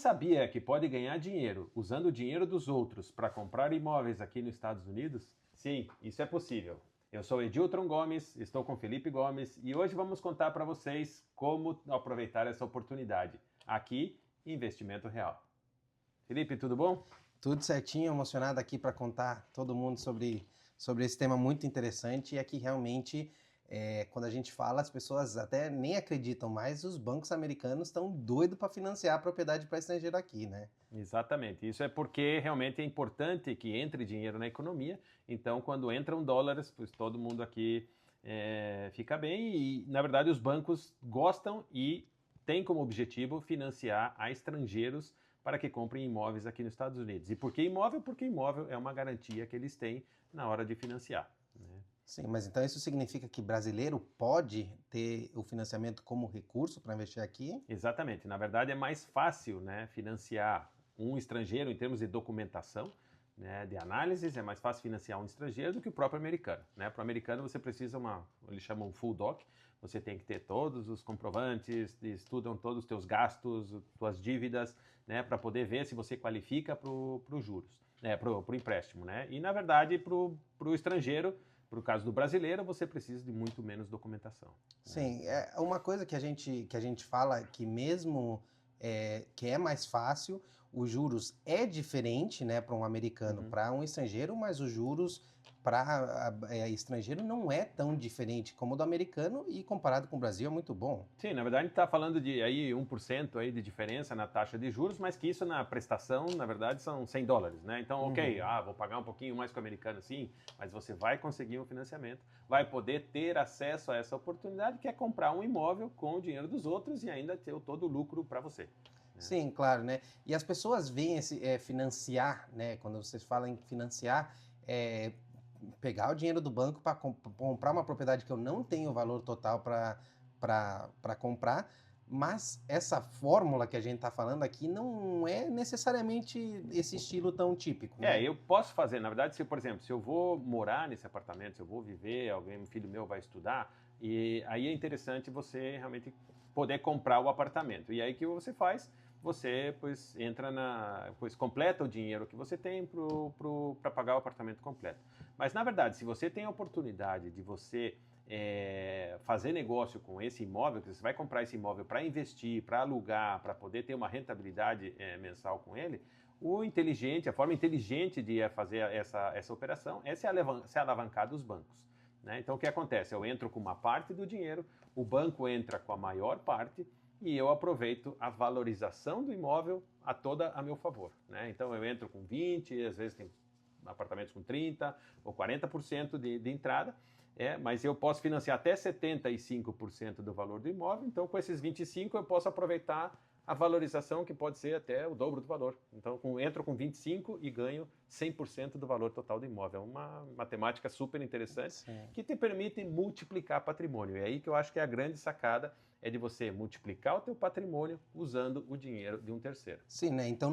sabia que pode ganhar dinheiro usando o dinheiro dos outros para comprar imóveis aqui nos Estados Unidos? Sim, isso é possível. Eu sou Edilton Gomes, estou com Felipe Gomes e hoje vamos contar para vocês como aproveitar essa oportunidade aqui em Investimento Real. Felipe, tudo bom? Tudo certinho, emocionado aqui para contar todo mundo sobre esse tema muito interessante e aqui realmente, quando a gente fala, as pessoas até nem acreditam, mas os bancos americanos estão doidos para financiar a propriedade para estrangeiro aqui, né? Exatamente. Isso é porque realmente é importante que entre dinheiro na economia. Então, quando entram dólares, pois todo mundo aqui fica bem. E, na verdade, os bancos gostam e têm como objetivo financiar a estrangeiros para que comprem imóveis aqui nos Estados Unidos. E por que imóvel? Porque imóvel é uma garantia que eles têm na hora de financiar, né? Sim, mas então isso significa que brasileiro pode ter o financiamento como recurso para investir aqui? Exatamente. Na verdade, é mais fácil, né, financiar um estrangeiro em termos de documentação, né, de análises, é mais fácil financiar um estrangeiro do que o próprio americano, né? Para o americano você precisa eles chamam full doc, você tem que ter todos os comprovantes, estudam todos os teus gastos, tuas dívidas, né, para poder ver se você qualifica para os juros, né, para o empréstimo, né? E na verdade para o estrangeiro, para o caso do brasileiro, você precisa de muito menos documentação, né? Sim, é uma coisa que a gente fala que mesmo que é mais fácil, os juros é diferente, né, para um americano, Uhum. para um estrangeiro, mas os juros para estrangeiro não é tão diferente como o do americano e comparado com o Brasil é muito bom. Sim, na verdade a gente está falando de aí 1% aí de diferença na taxa de juros, mas que isso na prestação, na verdade, são $100, né? Então, ok, Uhum. vou pagar um pouquinho mais que o americano, sim, mas você vai conseguir um financiamento, vai poder ter acesso a essa oportunidade, que é comprar um imóvel com o dinheiro dos outros e ainda ter todo o lucro para você, né? Sim, claro, né? E as pessoas veem esse financiar, né? Quando vocês falam em financiar, é, pegar o dinheiro do banco para comprar uma propriedade que eu não tenho o valor total para comprar, mas essa fórmula que a gente está falando aqui não é necessariamente esse estilo tão típico, né? Eu posso fazer, na verdade, se, por exemplo, se eu vou morar nesse apartamento, se eu vou viver, um filho meu vai estudar, e aí é interessante você realmente poder comprar o apartamento. E aí o que você faz? Você, pois, pois, completa o dinheiro que você tem para pagar o apartamento completo. Mas, na verdade, se você tem a oportunidade de você fazer negócio com esse imóvel, que você vai comprar esse imóvel para investir, para alugar, para poder ter uma rentabilidade mensal com ele, a forma inteligente de fazer essa operação é se alavancar dos bancos, né? Então o que acontece? Eu entro com uma parte do dinheiro, o banco entra com a maior parte e eu aproveito a valorização do imóvel a meu favor, né? Então eu entro com 20, às vezes tem apartamentos com 30 ou 40% de entrada, mas eu posso financiar até 75% do valor do imóvel, então com esses 25 eu posso aproveitar a valorização que pode ser até o dobro do valor. Então, entro com 25 e ganho 100% do valor total do imóvel. É uma matemática super interessante Sim. que te permite multiplicar patrimônio. E aí que eu acho que é a grande sacada é de você multiplicar o teu patrimônio usando o dinheiro de um terceiro. Sim, né? Então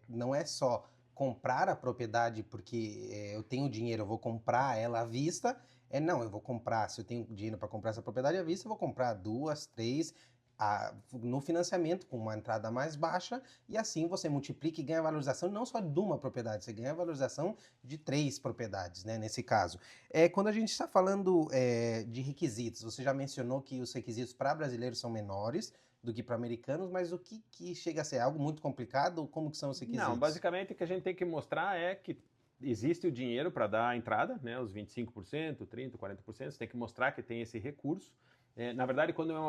não é só comprar a propriedade porque eu tenho dinheiro, eu vou comprar ela à vista. Não, eu vou comprar, se eu tenho dinheiro para comprar essa propriedade à vista, eu vou comprar duas, três, no financiamento com uma entrada mais baixa e assim você multiplica e ganha valorização não só de uma propriedade, você ganha valorização de três propriedades, né? Nesse caso. Quando a gente está falando de requisitos, você já mencionou que os requisitos para brasileiros são menores do que para americanos, mas o que chega a ser algo muito complicado? Como que são os Não, requisitos? basicamente o que a gente tem que mostrar é que existe o dinheiro para dar a entrada, né, os 25%, 30%, 40%, você tem que mostrar que tem esse recurso. Na verdade, quando é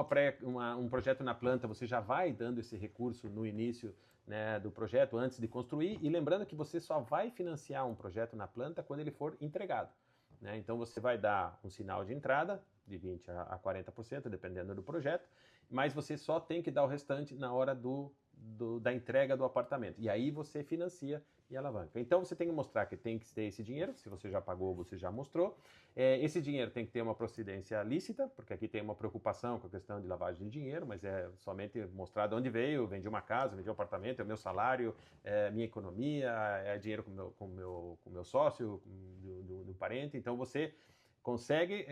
um projeto na planta, você já vai dando esse recurso no início, né, do projeto, antes de construir, e lembrando que você só vai financiar um projeto na planta quando ele for entregado, né? Então você vai dar um sinal de entrada, de 20% a 40%, dependendo do projeto, mas você só tem que dar o restante na hora da entrega do apartamento. E aí você financia e alavanca. Então você tem que mostrar que tem que ter esse dinheiro, se você já pagou, você já mostrou. Esse dinheiro tem que ter uma procedência lícita, porque aqui tem uma preocupação com a questão de lavagem de dinheiro, mas é somente mostrar de onde veio, vendi uma casa, vendi um apartamento, é o meu salário, é minha economia, é dinheiro com o meu sócio, do parente. Então você consegue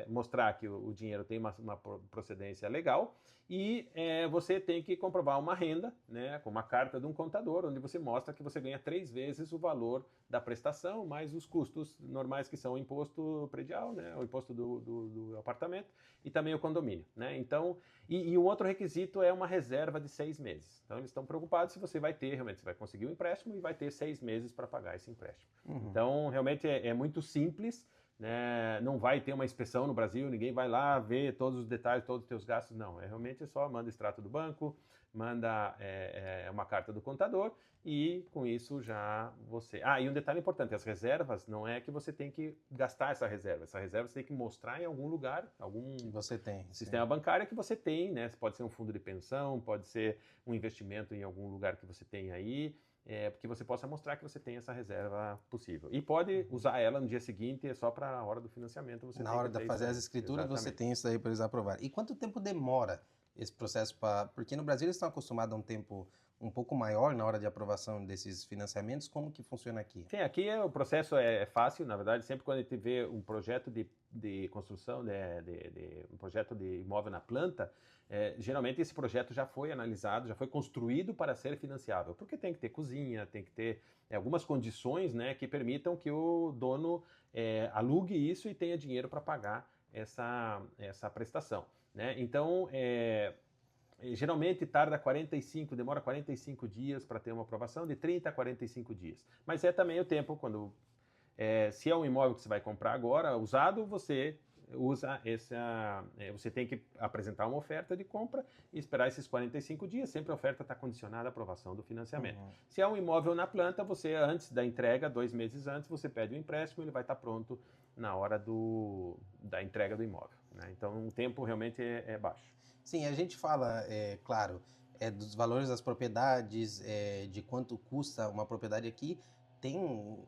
mostrar que o dinheiro tem uma procedência legal e você tem que comprovar uma renda, né, com uma carta de um contador, onde você mostra que você ganha 3 vezes o valor da prestação, mais os custos normais que são o imposto predial, né, o imposto do apartamento e também o condomínio. Né? Então, e um outro requisito é uma reserva de 6 meses. Então, eles estão preocupados se você vai ter, realmente, você vai conseguir um empréstimo e vai ter 6 meses para pagar esse empréstimo. Uhum. Então, realmente é muito simples. Né? Não vai ter uma inspeção no Brasil, ninguém vai lá ver todos os detalhes, todos os teus gastos, não. Realmente só manda extrato do banco, manda uma carta do contador e com isso já você... e um detalhe importante, as reservas não é que você tem que gastar essa reserva você tem que mostrar em algum lugar, algum você tem, sistema bancário que você tem, né? Pode ser um fundo de pensão, pode ser um investimento em algum lugar que você tem aí, porque você possa mostrar que você tem essa reserva possível. E pode usar ela no dia seguinte, só para a hora do financiamento. Você na hora de fazer as escrituras, exatamente. Você tem isso aí para eles aprovar. E quanto tempo demora esse processo para... Porque no Brasil eles estão acostumados a um tempo um pouco maior na hora de aprovação desses financiamentos. Como que funciona aqui? Sim, aqui o processo é fácil, na verdade, sempre quando a gente vê um projeto de construção, um projeto de imóvel na planta, geralmente esse projeto já foi analisado, já foi construído para ser financiável, porque tem que ter cozinha, tem que ter algumas condições, né, que permitam que o dono alugue isso e tenha dinheiro para pagar essa prestação. Né? Então, geralmente demora 45 dias para ter uma aprovação, de 30 a 45 dias. Mas é também o tempo quando, se é um imóvel que você vai comprar agora, usado, você usa você tem que apresentar uma oferta de compra e esperar esses 45 dias, sempre a oferta está condicionada à aprovação do financiamento. Uhum. Se é um imóvel na planta, você antes da entrega, 2 meses antes, você pede o empréstimo, ele vai estar pronto na hora da entrega do imóvel. Né? Então o tempo realmente é baixo. Sim, a gente fala, claro, dos valores das propriedades, de quanto custa uma propriedade aqui. Tem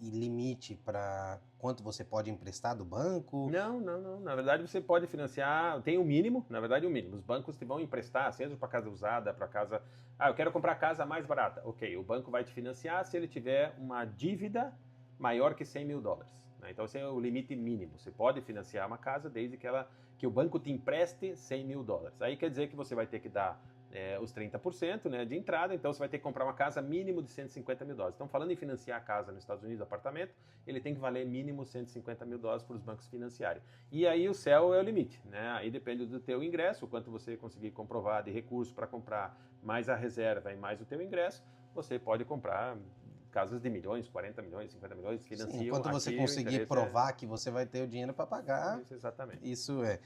limite para quanto você pode emprestar do banco? Não. Na verdade, você pode financiar, tem o mínimo, na verdade, o mínimo. Os bancos te vão emprestar, seja para casa usada, para casa... eu quero comprar a casa mais barata. Ok, o banco vai te financiar se ele tiver uma dívida maior que $100 mil. Né? Então, esse é o limite mínimo. Você pode financiar uma casa desde que o banco te empreste $100 mil. Aí quer dizer que você vai ter que dar os 30%, né, de entrada, então você vai ter que comprar uma casa mínimo de $150 mil. Então, falando em financiar a casa nos Estados Unidos, apartamento, ele tem que valer mínimo $150 mil para os bancos financiarem. E aí o céu é o limite, né? Aí depende do teu ingresso, o quanto você conseguir comprovar de recurso para comprar mais a reserva e mais o teu ingresso, você pode comprar casas de milhões, 40 milhões, 50 milhões, financiam. Sim, enquanto você conseguir provar que você vai ter o dinheiro para pagar. Isso, exatamente. Isso é.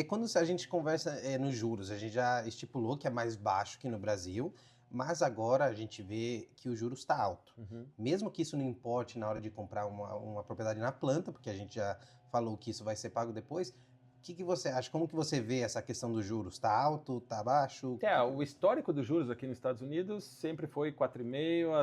Quando a gente conversa nos juros, a gente já estipulou que é mais baixo que no Brasil, mas agora a gente vê que o juros está alto. Uhum. Mesmo que isso não importe na hora de comprar uma propriedade na planta, porque a gente já falou que isso vai ser pago depois. O que você acha? Como que você vê essa questão dos juros? Está alto? Está baixo? O histórico dos juros aqui nos Estados Unidos sempre foi 4,5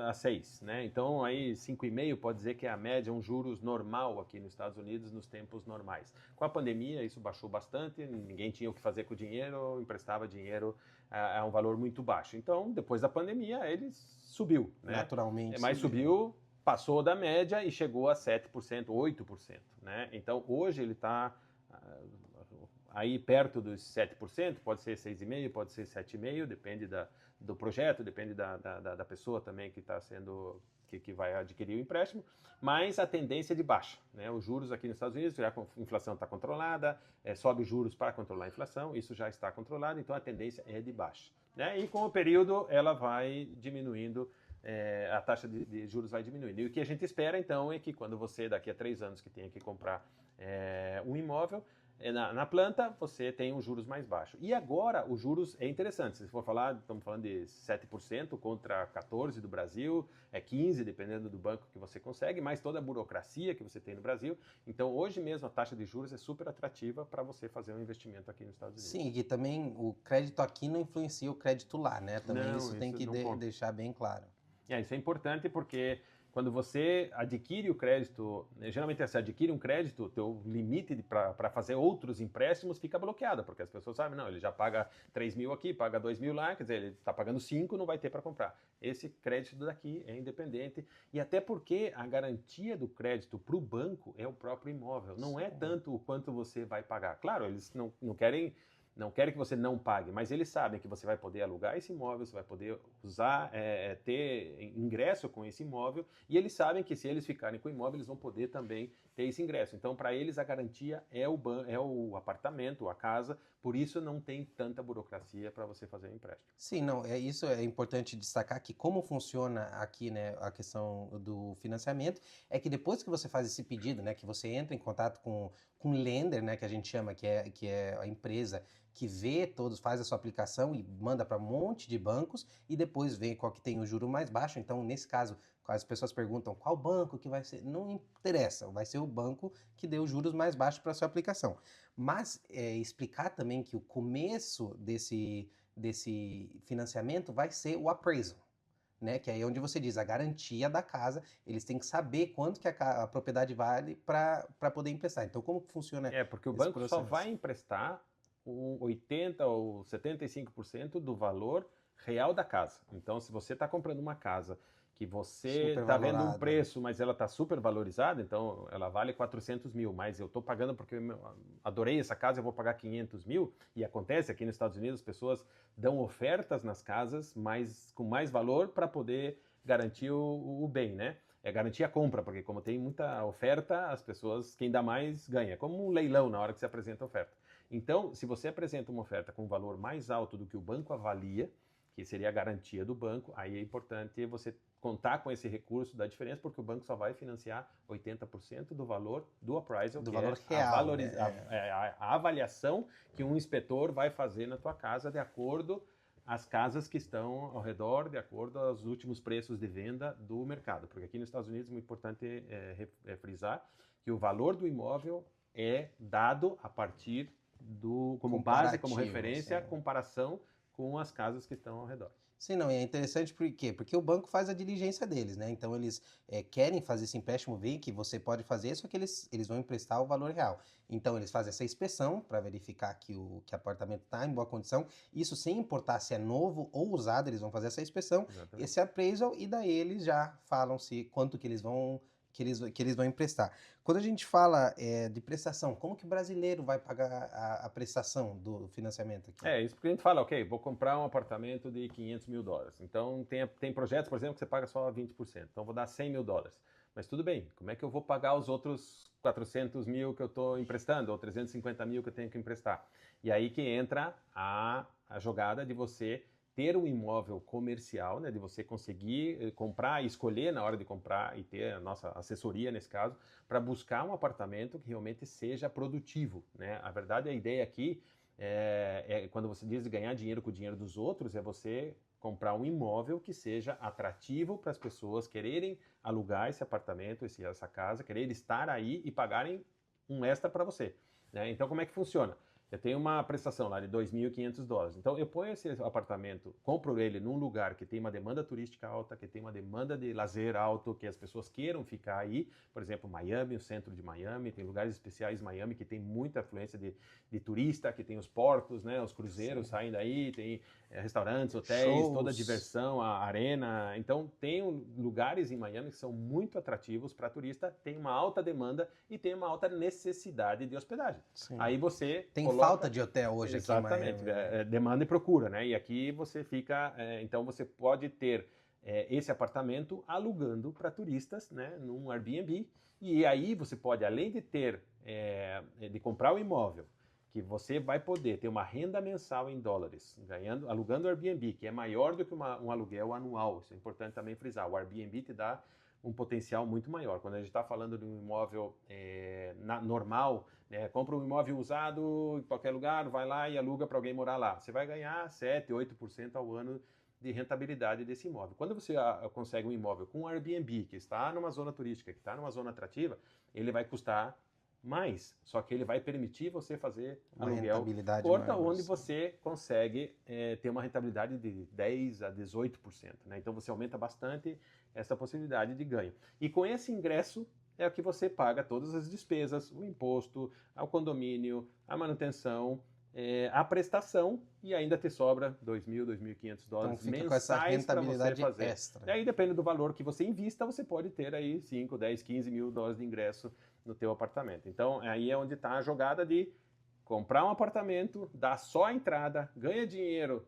a 6, né? Então aí 5,5 pode dizer que é a média, um juros normal aqui nos Estados Unidos nos tempos normais. Com a pandemia isso baixou bastante, ninguém tinha o que fazer com o dinheiro, emprestava dinheiro a um valor muito baixo. Então depois da pandemia ele subiu, né? Naturalmente. Mas subiu, passou da média e chegou a 7%, 8%, né? Então hoje ele está aí perto dos 7%, pode ser 6,5%, pode ser 7,5%, depende do projeto, depende da pessoa também que está sendo, que vai adquirir o empréstimo, mas a tendência é de baixa, né? Os juros aqui nos Estados Unidos, já a inflação está controlada, sobe os juros para controlar a inflação, isso já está controlado, então a tendência é de baixa, né? E com o período ela vai diminuindo, a taxa de juros vai diminuindo. E o que a gente espera então é que quando você daqui a 3 anos que tenha que comprar um imóvel, na planta você tem os juros mais baixos. E agora os juros é interessante, se for falar, estamos falando de 7% contra 14% do Brasil, 15% dependendo do banco que você consegue, mais toda a burocracia que você tem no Brasil. Então hoje mesmo a taxa de juros é super atrativa para você fazer um investimento aqui nos Estados Unidos. Sim, e também o crédito aqui não influencia o crédito lá, né? Também Não, isso tem que deixar bem claro. Isso é importante porque quando você adquire o crédito, geralmente você adquire um crédito, o teu limite para fazer outros empréstimos fica bloqueado, porque as pessoas sabem, não, ele já paga 3 mil aqui, paga 2 mil lá, quer dizer, ele está pagando 5, não vai ter para comprar. Esse crédito daqui é independente, e até porque a garantia do crédito para o banco é o próprio imóvel, não é tanto o quanto você vai pagar. Claro, eles não querem que você não pague, mas eles sabem que você vai poder alugar esse imóvel, você vai poder usar, ter ingresso com esse imóvel, e eles sabem que se eles ficarem com o imóvel, eles vão poder também ter esse ingresso. Então, para eles, a garantia é o apartamento, a casa, por isso não tem tanta burocracia para você fazer o empréstimo. Sim, não, isso é importante destacar que como funciona aqui, né, a questão do financiamento, é que depois que você faz esse pedido, né, que você entra em contato com o lender, né, que a gente chama, que é a empresa que vê todos, faz a sua aplicação e manda para um monte de bancos e depois vê qual que tem o juro mais baixo. Então, nesse caso, as pessoas perguntam qual banco que vai ser, não interessa, vai ser o banco que deu os juros mais baixos para sua aplicação. Mas explicar também que o começo desse financiamento vai ser o appraisal, né? Que aí é onde você diz a garantia da casa, eles têm que saber quanto que a propriedade vale para poder emprestar. Então, como que funciona Porque o esse banco só processo? vai emprestar o 80% ou 75% do valor real da casa. Então, se você está comprando uma casa que você está vendo um preço, mas ela está super valorizada, então ela vale 400 mil, mas eu estou pagando porque eu adorei essa casa, eu vou pagar 500 mil, e acontece aqui nos Estados Unidos, as pessoas dão ofertas nas casas com mais valor para poder garantir o bem, né? É garantir a compra, porque como tem muita oferta, as pessoas, quem dá mais ganha. É como um leilão na hora que você apresenta a oferta. Então, se você apresenta uma oferta com um valor mais alto do que o banco avalia, que seria a garantia do banco, aí é importante você contar com esse recurso da diferença, porque o banco só vai financiar 80% do valor do appraisal, do que valor é real, a avaliação que um inspetor vai fazer na tua casa de acordo às casas que estão ao redor, de acordo aos últimos preços de venda do mercado. Porque aqui nos Estados Unidos é muito importante frisar que o valor do imóvel é dado a partir como base, como referência, a comparação com as casas que estão ao redor. Sim, não, e é interessante por quê? Porque o banco faz a diligência deles, né? Então eles querem fazer esse empréstimo, veem que você pode fazer, só que eles vão emprestar o valor real. Então eles fazem essa inspeção para verificar que o apartamento está em boa condição. Isso sem importar se é novo ou usado, eles vão fazer essa inspeção, esse appraisal, e daí eles já falam se quanto que eles vão emprestar. Quando a gente fala de prestação, como que o brasileiro vai pagar a prestação do financiamento aqui? Isso porque a gente fala, ok, vou comprar um apartamento de 500 mil dólares. Então, tem projetos, por exemplo, que você paga só 20%. Então, vou dar 100 mil dólares. Mas tudo bem, como é que eu vou pagar os outros 400 mil que eu estou emprestando, ou 350 mil que eu tenho que emprestar? E aí que entra a jogada de você ter um imóvel comercial, né, de você conseguir comprar e escolher na hora de comprar e ter a nossa assessoria nesse caso, para buscar um apartamento que realmente seja produtivo, né? A verdade, a ideia aqui quando você diz de ganhar dinheiro com o dinheiro dos outros, é você comprar um imóvel que seja atrativo para as pessoas quererem alugar esse apartamento, essa casa, quererem estar aí e pagarem um extra para você, né? Então, como é que funciona? Eu tenho uma prestação lá de 2.500 dólares. Então, eu ponho esse apartamento, compro ele num lugar que tem uma demanda turística alta, que tem uma demanda de lazer alto, que as pessoas queiram ficar aí. Por exemplo, Miami, o centro de Miami, tem lugares especiais em Miami que tem muita afluência de turista, que tem os portos, né, os cruzeiros saem daí, tem restaurantes, hotéis, shows, toda a diversão, a arena. Então, tem lugares em Miami que são muito atrativos para turista, tem uma alta demanda e tem uma alta necessidade de hospedagem. Sim. Aí você tem falta de hotel hoje aqui em Miami. Exatamente, demanda e procura, né? E aqui você fica, então você pode ter esse apartamento alugando para turistas, né? Num Airbnb, e aí você pode, além de ter, de comprar o imóvel, que você vai poder ter uma renda mensal em dólares, alugando o Airbnb, que é maior do que um aluguel anual. Isso é importante também frisar. O Airbnb te dá um potencial muito maior. Quando a gente está falando de um imóvel normal, compra um imóvel usado em qualquer lugar, vai lá e aluga para alguém morar lá. Você vai ganhar 7, 8% ao ano de rentabilidade desse imóvel. Quando você consegue um imóvel com um Airbnb, que está numa zona turística, que está numa zona atrativa, ele vai custar mais, só que ele vai permitir você fazer Uma aluguel rentabilidade curta, maior, onde sim. você consegue ter uma rentabilidade de 10 a 18%, né? Então você aumenta bastante essa possibilidade de ganho. E com esse ingresso é o que você paga todas as despesas, o imposto, o condomínio, a manutenção, a prestação, e ainda te sobra $2.000, $2.500 Então fica com essa mensais para você rentabilidade fazer. E extra. aí, depende do valor que você invista, você pode ter aí 5, 10, 15 mil dólares de ingresso no teu apartamento. Então, aí é onde está a jogada de comprar um apartamento, dar só a entrada, ganha dinheiro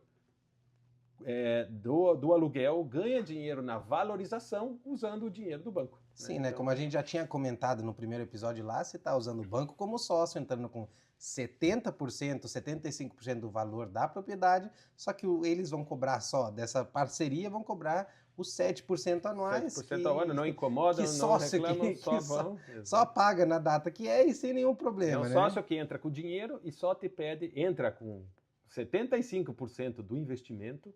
do aluguel, ganha dinheiro na valorização usando o dinheiro do banco. Sim, Né? né? Então, Como a gente já tinha comentado no primeiro episódio lá, você está usando o banco como sócio, entrando com 70%, 75% do valor da propriedade, só que eles vão cobrar só dessa parceria, vão cobrar os 7% anuais, 7% ao ano, não que incomodam, não sócio reclamam, que só vão. só paga na data que é e sem nenhum É problema, o né? sócio que entra com dinheiro e só te pede, entra com 75% do investimento.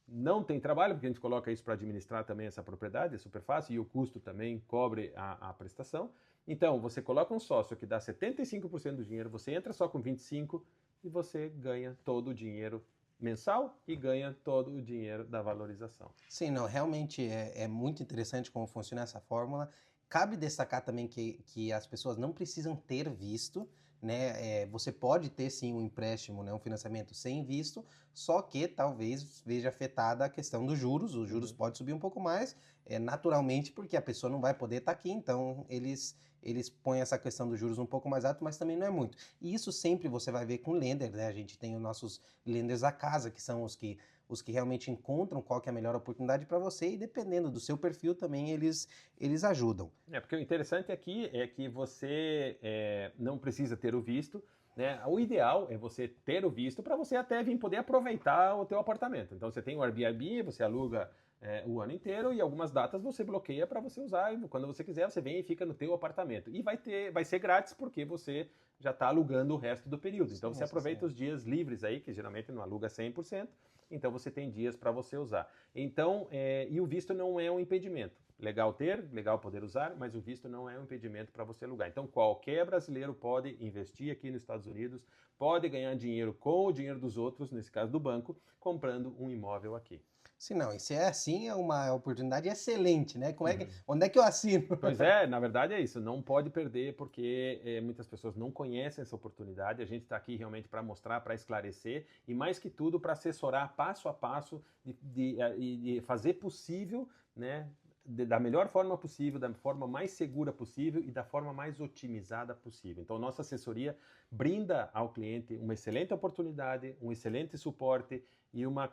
Não tem trabalho, porque a gente coloca isso para administrar também essa propriedade, é super fácil, e o custo também cobre a prestação. Então, você coloca um sócio que dá 75% do dinheiro, você entra só com 25% e você ganha todo o dinheiro mensal e ganha todo o dinheiro da valorização. Sim, não, realmente é muito interessante como funciona essa fórmula. Cabe destacar também que as pessoas não precisam ter visto, né? Você pode ter sim um empréstimo, né, um financiamento sem visto, só que talvez veja afetada a questão dos juros. Os juros podem subir um pouco mais, naturalmente, porque a pessoa não vai poder estar aqui, então eles põem essa questão dos juros um pouco mais alto, mas também não é muito. E isso sempre você vai ver com lender, né? A gente tem os nossos lenders da casa, que são os que realmente encontram qual que é a melhor oportunidade para você e dependendo do seu perfil também eles ajudam. Porque o interessante aqui é que você não precisa ter o visto, né? O ideal é você ter o visto para você até vir poder aproveitar o teu apartamento. Então você tem o Airbnb, você aluga o ano inteiro e algumas datas você bloqueia para você usar. E quando você quiser, você vem e fica no teu apartamento. E vai ser grátis porque você já está alugando o resto do período. Então você aproveita os dias livres aí, que geralmente não aluga 100%. Então você tem dias para você usar. Então, e o visto não é um impedimento. Legal ter, legal poder usar, mas o visto não é um impedimento para você alugar. Então qualquer brasileiro pode investir aqui nos Estados Unidos, pode ganhar dinheiro com o dinheiro dos outros, nesse caso do banco, comprando um imóvel aqui. Se não, e se é assim, é uma oportunidade excelente, né? Onde é que eu assino? Pois é, na verdade é isso, não pode perder porque muitas pessoas não conhecem essa oportunidade, a gente está aqui realmente para mostrar, para esclarecer e mais que tudo para assessorar passo a passo de fazer possível, né, da melhor forma possível, da forma mais segura possível e da forma mais otimizada possível. Então nossa assessoria brinda ao cliente uma excelente oportunidade, um excelente suporte e uma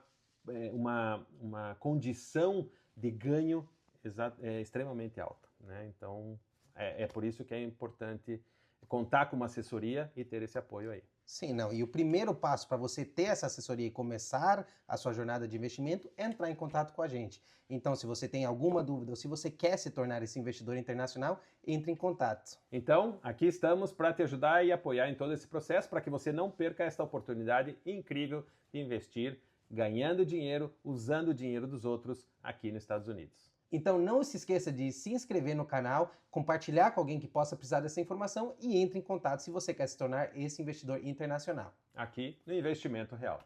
condição de ganho extremamente alta. Né? Então, é por isso que é importante contar com uma assessoria e ter esse apoio aí. Sim, não. E o primeiro passo para você ter essa assessoria e começar a sua jornada de investimento é entrar em contato com a gente. Então, se você tem alguma dúvida ou se você quer se tornar esse investidor internacional, entre em contato. Então, aqui estamos para te ajudar e apoiar em todo esse processo para que você não perca esta oportunidade incrível de investir ganhando dinheiro, usando o dinheiro dos outros aqui nos Estados Unidos. Então não se esqueça de se inscrever no canal, compartilhar com alguém que possa precisar dessa informação e entre em contato se você quer se tornar esse investidor internacional. Aqui no Investimento Real.